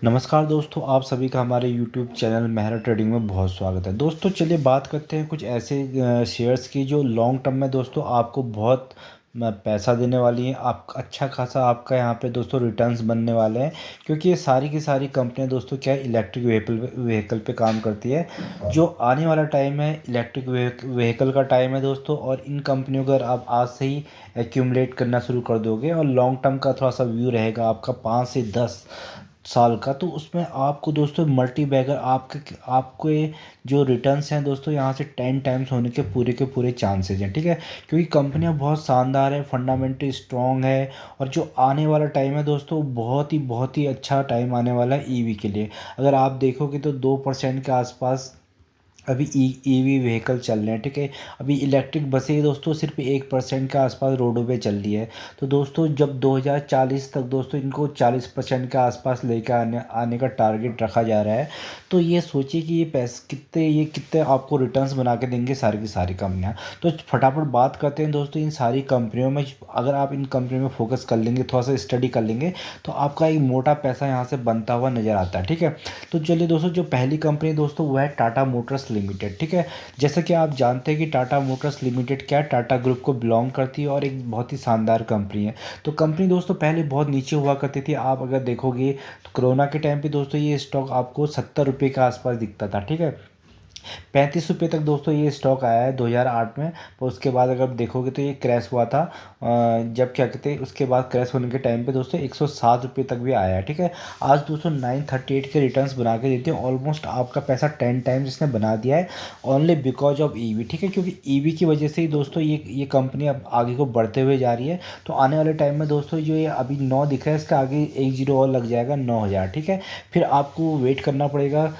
नमस्कार दोस्तों, आप सभी का हमारे यूट्यूब चैनल मेहरा ट्रेडिंग में बहुत स्वागत है। दोस्तों चलिए बात करते हैं कुछ ऐसे शेयर्स की जो लॉन्ग टर्म में दोस्तों आपको बहुत पैसा देने वाली हैं। आप अच्छा खासा आपका यहाँ पे दोस्तों रिटर्न्स बनने वाले हैं, क्योंकि ये सारी की सारी कंपनियां दोस्तों क्या है, इलेक्ट्रिक व्हीकल पे काम करती है। जो आने वाला टाइम है इलेक्ट्रिक व्हीकल का टाइम है दोस्तों, और इन कंपनियों को अगर आप आज से ही एक्यूमुलेट करना शुरू कर दोगे और लॉन्ग टर्म का थोड़ा सा व्यू रहेगा आपका 5 से 10 साल का, तो उसमें आपको दोस्तों मल्टी बैगर आपके आपको ये जो रिटर्न्स हैं दोस्तों यहाँ से 10 टाइम्स होने के पूरे चांसेस हैं। ठीक है, क्योंकि कंपनियाँ बहुत शानदार है, फंडामेंटली स्ट्रॉन्ग है, और जो आने वाला टाइम है दोस्तों बहुत ही अच्छा टाइम आने वाला है ईवी के लिए। अगर आप देखोगे तो 2% के आसपास अभी ईवी व्हीकल चल रहे हैं। ठीक है, अभी इलेक्ट्रिक बसें दोस्तों सिर्फ 1% के आसपास रोडों पे चल रही है। तो दोस्तों जब 2040 तक दोस्तों इनको 40% के आसपास लेकर आने आने का टारगेट रखा जा रहा है। तो ये सोचिए कि ये कितने आपको रिटर्न्स बना के देंगे सारी की सारी कंपनियाँ। तो फटाफट बात करते हैं दोस्तों इन सारी कंपनियों में। अगर आप इन कंपनियों में फोकस कर लेंगे, थोड़ा सा स्टडी कर लेंगे, तो आपका एक मोटा पैसा यहाँ से बनता हुआ नज़र आता है। ठीक है, तो चलिए दोस्तों, जो पहली कंपनी दोस्तों वो है टाटा मोटर्स लिमिटेड। ठीक है, जैसा कि आप जानते हैं कि टाटा मोटर्स लिमिटेड क्या है, टाटा ग्रुप को बिलोंग करती है और एक बहुत ही शानदार कंपनी है। तो कंपनी दोस्तों पहले बहुत नीचे हुआ करती थी। आप अगर देखोगे तो कोरोना के टाइम पे दोस्तों ये स्टॉक आपको 70 रुपये के आसपास दिखता था। ठीक है, 35 रुपये तक दोस्तों ये स्टॉक आया है 2008 में। तो उसके बाद अगर आप देखोगे तो ये क्रैश हुआ था। जब क्या कहते हैं, उसके बाद क्रैश होने के टाइम पे दोस्तों 107 रुपये तक भी आया है। ठीक है, आज दोस्तों 938 के रिटर्न्स बना के देते हैं। ऑलमोस्ट आपका पैसा 10 टाइम्स इसने बना दिया है, ओनली बिकॉज ऑफ ईवी। ठीक है, क्योंकि ईवी की वजह से ही दोस्तों ये कंपनी अब आगे को बढ़ते हुए जा रही है। तो आने वाले टाइम में दोस्तों जो ये अभी 9 दिख रहा है, इसका आगे एक जीरो और लग जाएगा, 9,000। ठीक है, फिर आपको वेट करना पड़ेगा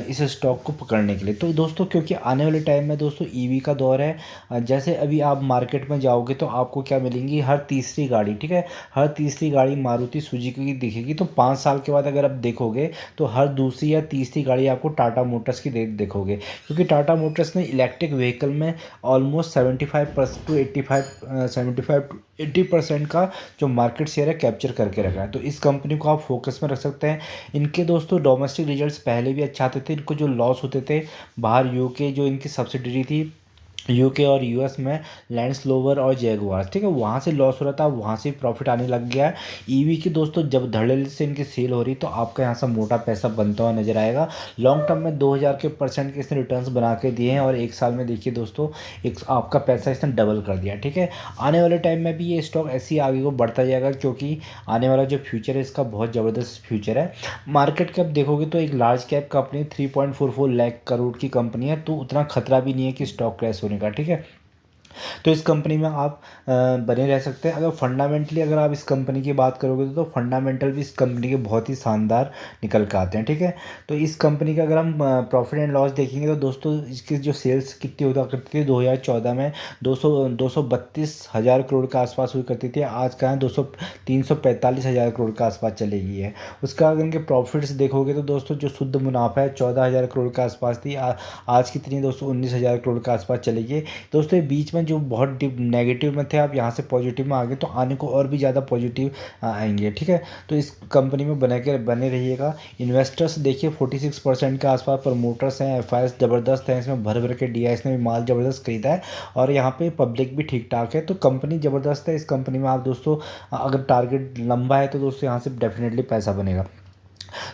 इस स्टॉक को पकड़ने के लिए। तो दोस्तों क्योंकि आने वाले टाइम में दोस्तों ईवी का दौर है। जैसे अभी आप मार्केट में जाओगे तो आपको क्या मिलेंगी, हर तीसरी गाड़ी, ठीक है, हर तीसरी गाड़ी मारुति सुजुकी की दिखेगी। तो 5 साल के बाद अगर आप देखोगे तो हर दूसरी या तीसरी गाड़ी आपको टाटा मोटर्स की देखोगे, क्योंकि टाटा मोटर्स ने इलेक्ट्रिक व्हीकल में ऑलमोस्ट 75% का जो मार्केट शेयर है कैप्चर करके रखा है। तो इस कंपनी को आप फोकस में रख सकते हैं। इनके दोस्तों डोमेस्टिक रिजल्ट्स पहले भी अच्छे आते थे। इनको जो लॉस होते थे बाहर, यूके जो इनकी सब्सिडरी थी, यूके और यूएस में, लैंड रोवर और जैगुआर, ठीक है, वहाँ से लॉस हो रहा था, वहाँ से प्रॉफिट आने लग गया है। ईवी की दोस्तों जब धड़ल्ले से इनकी सेल हो रही तो आपका यहाँ से मोटा पैसा बनता हुआ नजर आएगा। लॉन्ग टर्म में 2000% के इसने रिटर्न्स बना के दिए हैं, और एक साल में देखिए दोस्तों एक आपका पैसा इसने डबल कर दिया। ठीक है, आने वाले टाइम में भी ये स्टॉक ऐसे ही आगे को बढ़ता जाएगा, क्योंकि आने वाला जो फ्यूचर है इसका बहुत ज़बरदस्त फ्यूचर है। मार्केट कैप देखोगे तो एक large cap company 3.44 lakh crore की कंपनी है, तो उतना खतरा भी नहीं है कि स्टॉक क्रैश होने का। ठीक है, तो इस कंपनी में आप बने रह सकते हैं। अगर फंडामेंटली अगर आप इस कंपनी की बात करोगे तो फंडामेंटल भी इस कंपनी के बहुत ही शानदार निकल के आते हैं। ठीक है, तो इस कंपनी का अगर हम प्रॉफिट एंड लॉस देखेंगे तो दोस्तों इसकी जो सेल्स कितनी हुआ करती थी 2014 में, 232,000 करोड़ के आसपास हुई करती थी। आज का है 345,000 करोड़ के आसपास चली गई है। उसका अगर इनके प्रॉफिट्स देखोगे तो दोस्तों जो शुद्ध मुनाफा है 14,000 करोड़ के आसपास थी, आज कितनी दोस्तों 19,000 करोड़ के आसपास चली गई। दोस्तों ये बीच में जो बहुत नेगेटिव में थे, आप यहाँ से पॉजिटिव में आ गए, तो आने को और भी ज़्यादा पॉजिटिव आएंगे। ठीक है, तो इस कंपनी में बने रहिएगा। इन्वेस्टर्स देखिए 46% के आसपास प्रमोटर्स हैं, एफआईएस ज़बरदस्त है, इसमें भर भर के डीआईएस ने भी माल ज़बरदस्त खरीदा है, और यहाँ पे पब्लिक भी ठीक ठाक है। तो कंपनी ज़बरदस्त है। इस कंपनी में आप दोस्तों अगर टारगेट लंबा है तो दोस्तों यहाँ से डेफिनेटली पैसा बनेगा।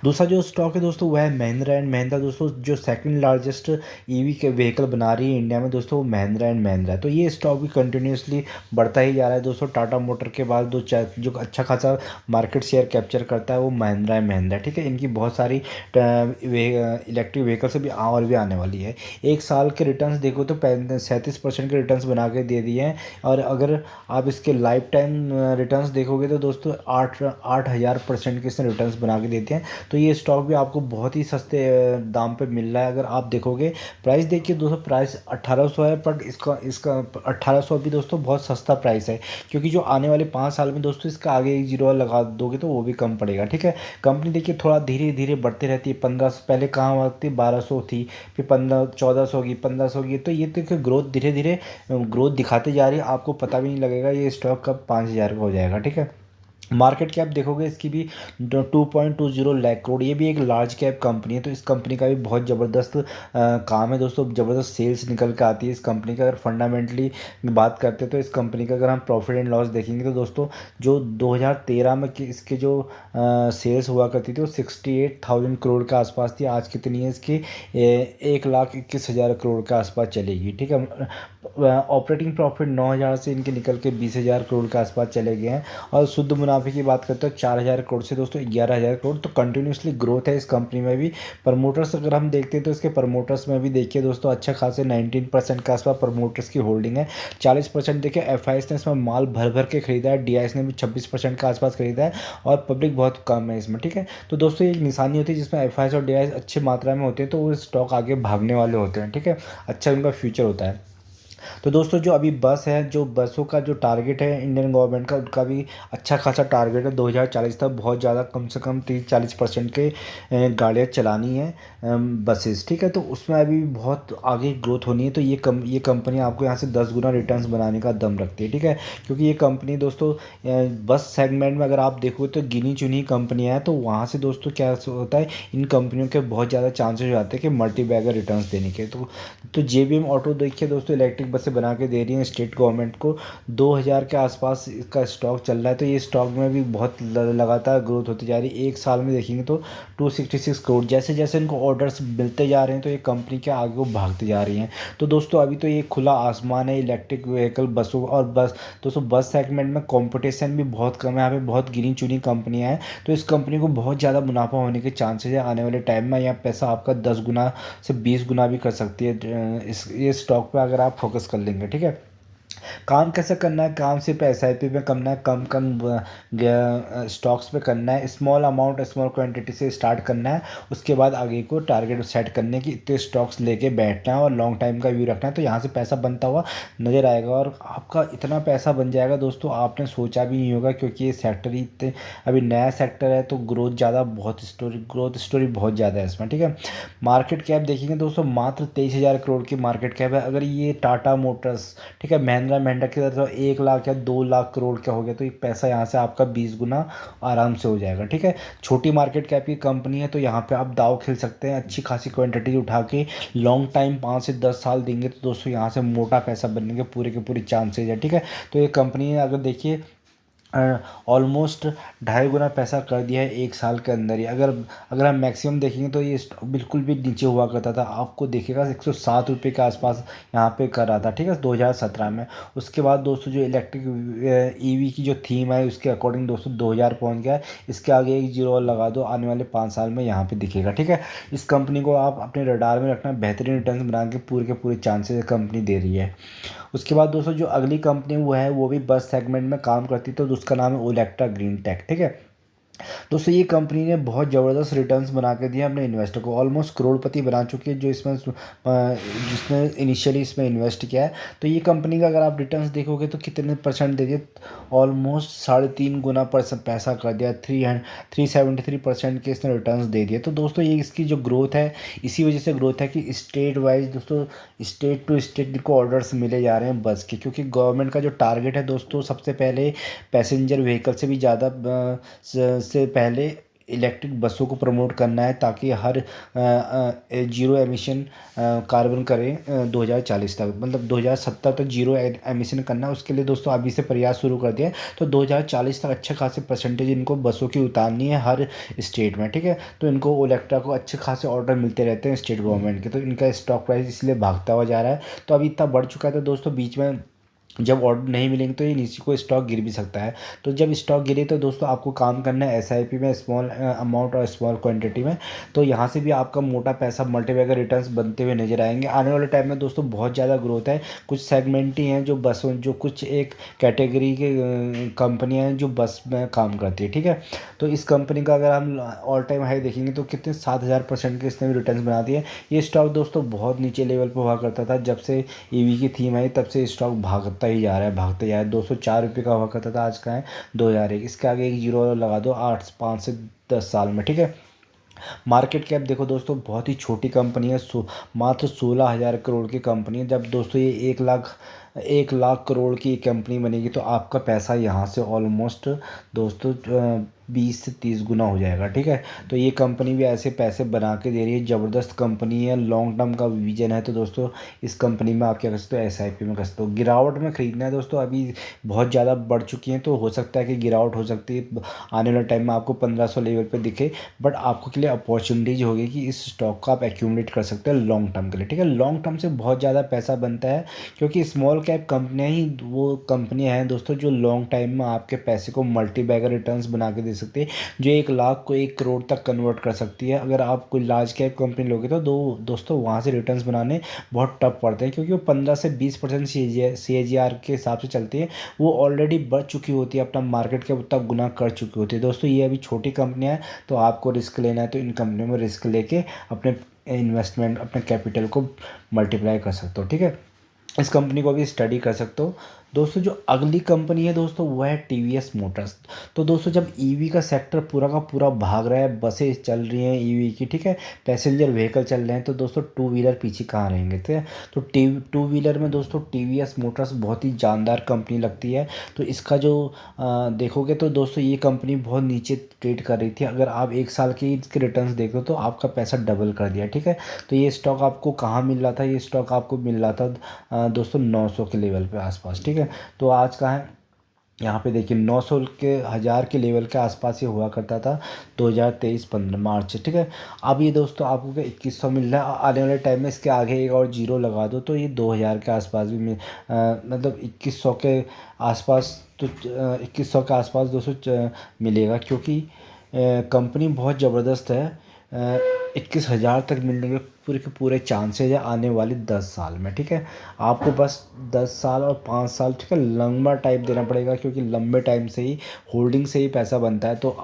दूसरा जो स्टॉक है दोस्तों वह है महिंद्रा एंड महिंद्रा। दोस्तों जो सेकंड लार्जेस्ट ईवी के व्हीकल बना रही है इंडिया में दोस्तों, वो महिंद्रा एंड महिंद्रा है। तो ये स्टॉक भी कंटिन्यूसली बढ़ता ही जा रहा है दोस्तों। टाटा मोटर के बाद जो अच्छा खासा मार्केट शेयर कैप्चर करता है वो महिंद्रा एंड महिंद्रा। ठीक है, इनकी बहुत सारी इलेक्ट्रिक व्हीकल से भी और भी आने वाली है। एक साल के रिटर्न्स देखो तो 37% के रिटर्न्स बना के दे दिए हैं, और अगर आप इसके लाइफ टाइम रिटर्न्स देखोगे तो दोस्तों 8,000% के इसने रिटर्न्स बना के देते हैं। तो ये स्टॉक भी आपको बहुत ही सस्ते दाम पे मिल रहा है। अगर आप देखोगे प्राइस देखिए दोस्तों, प्राइस 1800 है, पर इसका इसका 1800 भी दोस्तों बहुत सस्ता प्राइस है, क्योंकि जो आने वाले 5 साल में दोस्तों इसका आगे एक जीरो लगा दोगे तो वो भी कम पड़ेगा। ठीक है, कंपनी देखिए थोड़ा धीरे धीरे बढ़ती रहती है। 15 पहले कहाँ आती 1200 थी, फिर 1400 की, 1500 की। तो ये तो ग्रोथ धीरे धीरे ग्रोथ दिखाते जा रही है, आपको पता भी नहीं लगेगा ये स्टॉक कब 5,000 का हो जाएगा। ठीक है, मार्केट कैप देखोगे इसकी भी 2.20 लाख करोड़। ये भी एक लार्ज कैप कंपनी है। तो इस कंपनी का भी बहुत ज़बरदस्त काम है दोस्तों, ज़बरदस्त सेल्स निकल के आती है इस कंपनी का। अगर फंडामेंटली बात करते हैं तो इस कंपनी का अगर हम प्रॉफिट एंड लॉस देखेंगे तो दोस्तों जो 2013 में इसके जो सेल्स हुआ करती थी वो 68,000 करोड़ के आसपास थी। आज कितनी है इसकी? 1,21,000 करोड़ के आसपास चलेगी, ठीक है। ऑपरेटिंग प्रॉफिट 9,000 से इनके निकल के 20,000 करोड़ के आसपास चले गए हैं। और शुद्ध मुनाफे की बात करते हैं 4,000 करोड़ से दोस्तों 11,000 करोड़। तो कंटिन्यूसली ग्रोथ है इस कंपनी में भी। प्रमोटर्स अगर हम देखते हैं तो इसके प्रमोटर्स में भी देखिए दोस्तों अच्छा खासे 19% के आसपास प्रमोटर्स की होल्डिंग है। 40% देखिए एफ ने इसमें माल भर भर के खरीदा है। डी ने भी 26% के आसपास खरीदा है और पब्लिक बहुत कम है इसमें, ठीक है। तो दोस्तों ये एक निशानी होती है जिसमें एफ और डी अच्छी मात्रा में होते हैं तो वो स्टॉक आगे भागने वाले होते हैं, ठीक है। अच्छा उनका फ्यूचर होता है। तो दोस्तों जो अभी बस है, जो बसों का जो टारगेट है इंडियन गवर्नमेंट का, उनका भी अच्छा खासा टारगेट है 2040 तक। बहुत ज़्यादा कम से कम 30-40% के गाड़ियाँ चलानी है बसेस, ठीक है। तो उसमें अभी बहुत आगे ग्रोथ होनी है। तो ये कंपनी आपको यहाँ से 10 गुना रिटर्न्स बनाने का दम रखती है, ठीक है। क्योंकि ये कंपनी दोस्तों बस सेगमेंट में अगर आप देखोगे तो गिनी चुनी कंपनियाँ हैं। तो वहाँ से दोस्तों क्या होता है, इन कंपनियों के बहुत ज़्यादा चांसेस हो जाते हैं कि मल्टी बैगर रिटर्न्स देने के। तो जेबीएम ऑटो देखिए दोस्तों इलेक्ट्रिक बसें बना के दे रही हैं स्टेट गवर्नमेंट को। 2,000 के आसपास इसका स्टॉक चल रहा है। तो ये स्टॉक में भी बहुत लगातार ग्रोथ होती जा रही है। एक साल में देखेंगे तो 266 करोड़। जैसे जैसे इनको ऑर्डर्स मिलते जा रहे हैं तो ये कंपनी के आगे वो भागती जा रही हैं। तो दोस्तों अभी तो ये खुला आसमान है इलेक्ट्रिक व्हीकल बसों और बस। दोस्तों बस सेगमेंट में कंपटीशन भी बहुत कम है। यहाँ पे बहुत गिनी चुनी कंपनियाँ हैं। तो इस कंपनी को बहुत ज़्यादा मुनाफा होने के चांसेस है आने वाले टाइम में। यहाँ पैसा आपका 10 गुना से 20 गुना भी कर सकती है इस ये स्टॉक पे अगर आप फोकस कर लेंगे, ठीक है। काम कैसे करना है? काम सिर्फ एसआईपी में करना है, कम कम स्टॉक्स पे करना है, स्मॉल अमाउंट स्मॉल क्वांटिटी से स्टार्ट करना है। उसके बाद आगे को टारगेट सेट करने की इतने स्टॉक्स लेके बैठना है और लॉन्ग टाइम का व्यू रखना है। तो यहाँ से पैसा बनता हुआ नज़र आएगा और आपका इतना पैसा बन जाएगा दोस्तों आपने सोचा भी नहीं होगा। क्योंकि ये सेक्टर ही इतने अभी नया सेक्टर है तो ग्रोथ स्टोरी बहुत ज़्यादा है इसमें, ठीक है। मार्केट कैप देखेंगे दोस्तों मात्र 23,000 करोड़ की मार्केट कैप है। अगर ये टाटा मोटर्स, ठीक है, महिंद्रा महिंद्रा की तरह 1 लाख या 2 लाख करोड़ का हो गया तो ये पैसा यहाँ से आपका 20 गुना आराम से हो जाएगा, ठीक है। छोटी मार्केट कैप की कंपनी है तो यहाँ पे आप दाव खेल सकते हैं। अच्छी खासी क्वांटिटी उठा के लॉन्ग टाइम 5 से 10 साल देंगे तो दोस्तों यहाँ से मोटा पैसा बनने के पूरे चांसेज है, ठीक है। तो ये कंपनी अगर देखिए ऑलमोस्ट 2.5 गुना पैसा कर दिया है एक साल के अंदर ही। अगर अगर हम मैक्सिमम देखेंगे तो ये बिल्कुल भी नीचे हुआ करता था। आपको देखेगा 107 रुपये के आसपास यहाँ पे कर रहा था, ठीक है, 2017 में। उसके बाद दोस्तों जो इलेक्ट्रिक ईवी की जो थीम है उसके अकॉर्डिंग दोस्तों 2,000 पहुँच गया है। इसके आगे एक जीरो और लगा दो, आने वाले 5 साल में यहाँ पर दिखेगा, ठीक है। इस कंपनी को आप अपने रडार में रखना। बेहतरीन रिटर्न बना के पूरे चांसेस कंपनी दे रही है। उसके बाद दोस्तों जो अगली कंपनी वो है वो भी बस सेगमेंट में काम करती है तो उसका नाम है ओलेक्ट्रा ग्रीन टेक, ठीक है। दोस्तों ये कंपनी ने बहुत ज़बरदस्त रिटर्न्स बना के दिए अपने इन्वेस्टर को। ऑलमोस्ट करोड़पति बना चुकी है जो इसमें जिसने इनिशियली इसमें इन्वेस्ट किया है। तो ये कंपनी का अगर आप रिटर्न्स देखोगे तो कितने परसेंट दे दिए? ऑलमोस्ट 3.5 गुना पैसा कर दिया। 373% के इसने रिटर्न्स दे दिए। तो दोस्तों ये इसकी जो ग्रोथ है इसी वजह से ग्रोथ है कि स्टेट वाइज दोस्तों स्टेट टू स्टेट को ऑर्डर्स मिले जा रहे हैं बस के। क्योंकि गवर्नमेंट का जो टारगेट है दोस्तों सबसे पहले पैसेंजर व्हीकल से भी ज़्यादा से पहले इलेक्ट्रिक बसों को प्रमोट करना है ताकि हर जीरो एमिशन कार्बन करें 2040 तक। मतलब 2070 तक जीरो एमिशन करना है। उसके लिए दोस्तों अभी से प्रयास शुरू कर दिया है। तो 2040 तक अच्छे खासे परसेंटेज इनको बसों की उतारनी है हर स्टेट में, ठीक है। तो इनको ओलेक्ट्रा को अच्छे खासे ऑर्डर मिलते रहते हैं स्टेट गवर्नमेंट के। तो इनका स्टॉक प्राइस इसलिए भागता हुआ जा रहा है। तो अभी इतना बढ़ चुका है तो दोस्तों बीच में जब ऑर्डर नहीं मिलेंगे तो ये नीचे को स्टॉक गिर भी सकता है। तो जब स्टॉक गिरे तो दोस्तों आपको काम करना है एसआईपी में, स्मॉल अमाउंट और स्मॉल क्वांटिटी में। तो यहाँ से भी आपका मोटा पैसा मल्टीबैगर रिटर्न्स बनते हुए नजर आएंगे आने वाले टाइम में। दोस्तों बहुत ज़्यादा ग्रोथ है। कुछ सेगमेंट ही हैं जो बसों जो कुछ एक कैटेगरी के कंपनियाँ हैं जो बस में काम करती है, ठीक है। तो इस कंपनी का अगर हम ऑल टाइम हाई देखेंगे तो कितने 7,000% के इसने भी रिटर्न बना दिए। ये स्टॉक दोस्तों बहुत नीचे लेवल पर हुआ करता था। जब से ईवी की थीम आई तब से स्टॉक भागता ही जा रहा है, भागते जा रहा है। 204 रुपये का हुआ करता था, आज का है 2,001। इसके आगे एक जीरो और लगा दो 5 से 10 साल में, ठीक है। मार्केट कैप देखो दोस्तों बहुत ही छोटी कंपनी है। मात्र 16,000 करोड़ की कंपनी है। जब दोस्तों ये 1 लाख 1 लाख करोड़ की कंपनी बनेगी तो आपका पैसा यहाँ से ऑलमोस्ट दोस्तों 20 से 30 गुना हो जाएगा। ठीक है, तो ये कंपनी भी ऐसे पैसे बना के दे रही है, ज़बरदस्त कंपनी है, लॉन्ग टर्म का विजन है। तो दोस्तों इस कंपनी में आप क्या कर सकते हो, SIP में कर सकते हो। गिरावट में ख़रीदना है दोस्तों, अभी बहुत ज़्यादा बढ़ चुकी हैं तो हो सकता है कि गिरावट हो सकती है, आने वाले टाइम में आपको 1500 लेवल पे दिखे, बट आपको के लिए अपॉर्चुनिटीज होगी कि इस स्टॉक को आप एक्यूमुलेट कर सकते हैं लॉन्ग टर्म के लिए। ठीक है, लॉन्ग टर्म से बहुत ज़्यादा पैसा बनता है, क्योंकि स्मॉल कैप कंपनियां ही वो कंपनियां हैं दोस्तों जो लॉन्ग टाइम में आपके पैसे को मल्टी बैगर रिटर्न्स बना के दे सकती है, जो 1 लाख को 1 करोड़ तक कन्वर्ट कर सकती है। अगर आप कोई लार्ज कैप कंपनी लोगे तो दोस्तों वहाँ से रिटर्न्स बनाने बहुत टफ पड़ते हैं, क्योंकि वो 15 से 20% CAGR के हिसाब से चलती है। वो ऑलरेडी बढ़ चुकी होती है, अपना मार्केट के तक गुना कर चुकी होती है। दोस्तों ये अभी छोटी कंपनियां हैं, तो आपको रिस्क लेना है तो इन कंपनियों में रिस्क लेके अपने इन्वेस्टमेंट, अपने कैपिटल को मल्टीप्लाई कर सकते हो। ठीक है, इस कंपनी को भी स्टडी कर सकते हो। दोस्तों जो अगली कंपनी है दोस्तों वो है TVS मोटर्स। तो दोस्तों जब EV का सेक्टर पूरा का पूरा भाग रहा है, बसें चल रही हैं EV की, ठीक है, पैसेंजर व्हीकल चल रहे हैं, तो दोस्तों टू व्हीलर पीछे कहाँ रहेंगे। ठीक है, तो टू व्हीलर में दोस्तों TVS मोटर्स बहुत ही जानदार कंपनी लगती है। तो इसका जो देखोगे तो दोस्तों ये कंपनी बहुत नीचे ट्रेड कर रही थी, अगर आप 1 साल के इसके रिटर्न्स देखो तो आपका पैसा डबल कर दिया। ठीक है, तो ये स्टॉक आपको कहाँ मिल रहा था, ये स्टॉक आपको मिल रहा था दोस्तों 900 के लेवल पे आसपास। ठीक है, तो आज कहाँ है, यहाँ पे देखिए 900 के 1000 के लेवल के आसपास ये हुआ करता था 2023-15 मार्च। ठीक है, अब ये दोस्तों आपको क्या 2100 मिल रहा है, आने वाले टाइम में इसके आगे एक और जीरो लगा दो तो ये 2000 के आसपास भी मतलब 2100 के आसपास, तो 2100 के आसपास दोस्तों मिलेगा, क्योंकि कंपनी बहुत ज़बरदस्त है। 21,000 तक मिलने के पूरे चांसेज है आने वाले 10 साल में। ठीक है, आपको बस 10 साल और 5 साल, ठीक है, लंबा टाइम देना पड़ेगा, क्योंकि लंबे टाइम से ही होल्डिंग से ही पैसा बनता है। तो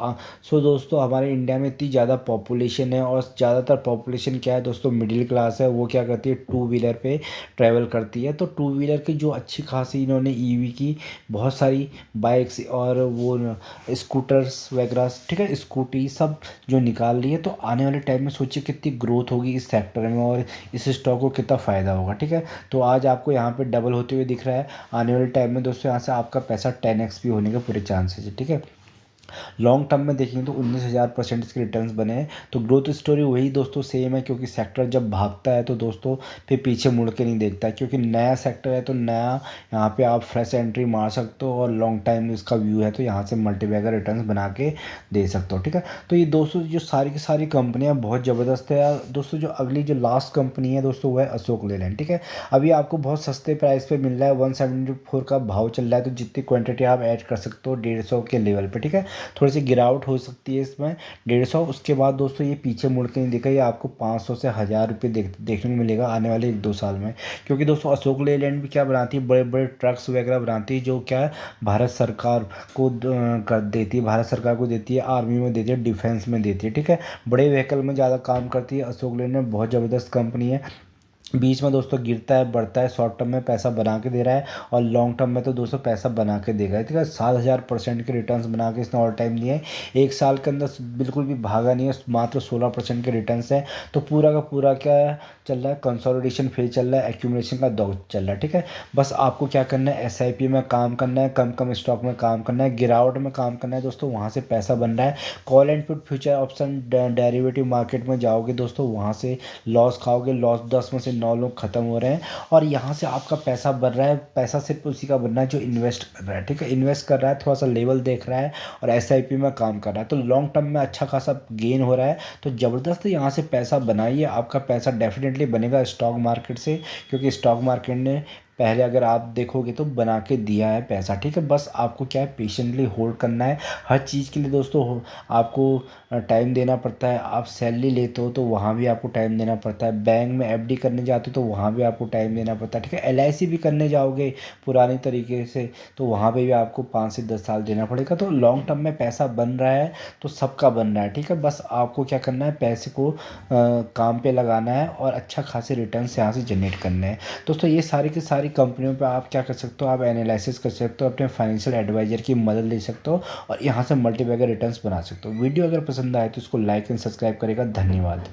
सो दोस्तों हमारे इंडिया में इतनी ज़्यादा पॉपुलेशन है, और ज़्यादातर पॉपुलेशन क्या है दोस्तों, मिडिल क्लास है, वो क्या करती है, टू व्हीलर पे ट्रैवल करती है। तो टू व्हीलर की जो अच्छी खासी इन्होंने EV की बहुत सारी बाइक्स और वो स्कूटर्स वगैरह, ठीक है, स्कूटी सब जो निकाल रही है, तो आने वाले टाइम में सोचिए कितनी ग्रोथ होगी इस सेक्टर में, और इस स्टॉक को कितना फ़ायदा होगा। ठीक है, तो आज आपको यहाँ पे डबल होते हुए दिख रहा है, आने वाले टाइम में दोस्तों यहाँ से आपका पैसा 10x भी होने के पूरे चांसेस है। ठीक है, लॉन्ग टर्म में देखेंगे तो 19,000% इसके रिटर्न्स बने हैं। तो ग्रोथ स्टोरी वही दोस्तों सेम है, क्योंकि सेक्टर जब भागता है तो दोस्तों फिर पीछे मुड़ के नहीं देखता है, क्योंकि नया सेक्टर है तो नया यहाँ पे आप फ्रेश एंट्री मार सकते हो, और लॉन्ग टाइम इसका व्यू है तो यहाँ से मल्टीबैगर रिटर्न्स बना के दे सकते हो। ठीक है, तो ये दोस्तों जो सारी की सारी कंपनियाँ बहुत ज़बरदस्त है दोस्तों। जो अगली जो लास्ट कंपनी है दोस्तों वो है अशोक लेलैंड। ठीक है, अभी आपको बहुत सस्ते प्राइस पे मिल रहा है, 174 का भाव चल रहा है, तो जितनी क्वांटिटी आप ऐड कर सकते हो 150 के लेवल पे। ठीक है, थोड़ी सी गिरावट हो सकती है इसमें 150, उसके बाद दोस्तों ये पीछे मुड़ के नहीं दिखा, ये आपको 500 से 1000 रुपये देखने को मिलेगा आने वाले 1-2 साल में। क्योंकि दोस्तों अशोक लेलैंड भी क्या बनाती है, बड़े बड़े ट्रक्स वगैरह बनाती है, जो क्या है भारत सरकार को कर देती है, भारत सरकार को देती है, आर्मी में देती है, डिफेंस में देती है। ठीक है, बड़े व्हीकल में ज़्यादा काम करती है अशोक लेलैंड, बहुत ज़बरदस्त कंपनी है। बीच में दोस्तों गिरता है बढ़ता है, शॉर्ट टर्म में पैसा बना के दे रहा है, और लॉन्ग टर्म में तो दोस्तों पैसा बना के देगा। ठीक है, 7,000% के रिटर्न्स बना के इसने ऑल टाइम दिए हैं, 1 साल के अंदर बिल्कुल भी भागा नहीं है, मात्र 16% के रिटर्न्स हैं। तो पूरा का पूरा क्या चल रहा है, कंसोलिडेशन फेज चल रहा है, एक्यूमुलेशन का दौर चल रहा है। ठीक है, बस आपको क्या करना है, SIP में काम करना है, कम कम स्टॉक में काम करना है, गिरावट में काम करना है दोस्तों, वहाँ से पैसा बन रहा है। Call and put future option derivative market में जाओगे दोस्तों, वहाँ से लॉस खाओगे, लॉस 10 में से 9 लोग ख़त्म हो रहे हैं, और यहाँ से आपका पैसा बन रहा है। पैसा सिर्फ उसी का बनना है जो इन्वेस्ट कर रहा है। ठीक है, इन्वेस्ट कर रहा है, थोड़ा सा लेवल देख रहा है, और SIP में काम कर रहा है, तो लॉन्ग टर्म में अच्छा खासा गेन हो रहा है। तो ज़बरदस्त यहाँ से पैसा बनाइए, आपका पैसा डेफिनेटली बनेगा स्टॉक मार्केट से, क्योंकि स्टॉक मार्केट ने पहले अगर आप देखोगे तो बना के दिया है पैसा। ठीक है, बस आपको क्या है, पेशेंटली होल्ड करना है। हर चीज़ के लिए दोस्तों आपको टाइम देना पड़ता है। आप सैलरी लेते हो तो वहाँ भी आपको टाइम देना पड़ता है, बैंक में FD करने जाते हो तो वहाँ भी आपको टाइम देना पड़ता है। ठीक है, LIC भी करने जाओगे पुराने तरीके से तो वहाँ पे भी आपको 5 से 10 साल देना पड़ेगा। तो लॉन्ग टर्म में पैसा बन रहा है तो सबका बन रहा है। ठीक है, बस आपको क्या करना है, पैसे को काम पे लगाना है, और अच्छा खासे रिटर्न्स यहाँ से जनरेट करने हैं। दोस्तों ये सारी की सारी कंपनियों पे आप क्या कर सकते हो, आप एनालिसिस कर सकते हो, अपने फाइनेंशियल एडवाइजर की मदद ले सकते हो, और यहाँ से मल्टीबैगर रिटर्न्स बना सकते हो। वीडियो अगर पसंद आए तो इसको लाइक एंड सब्सक्राइब करेगा। धन्यवाद।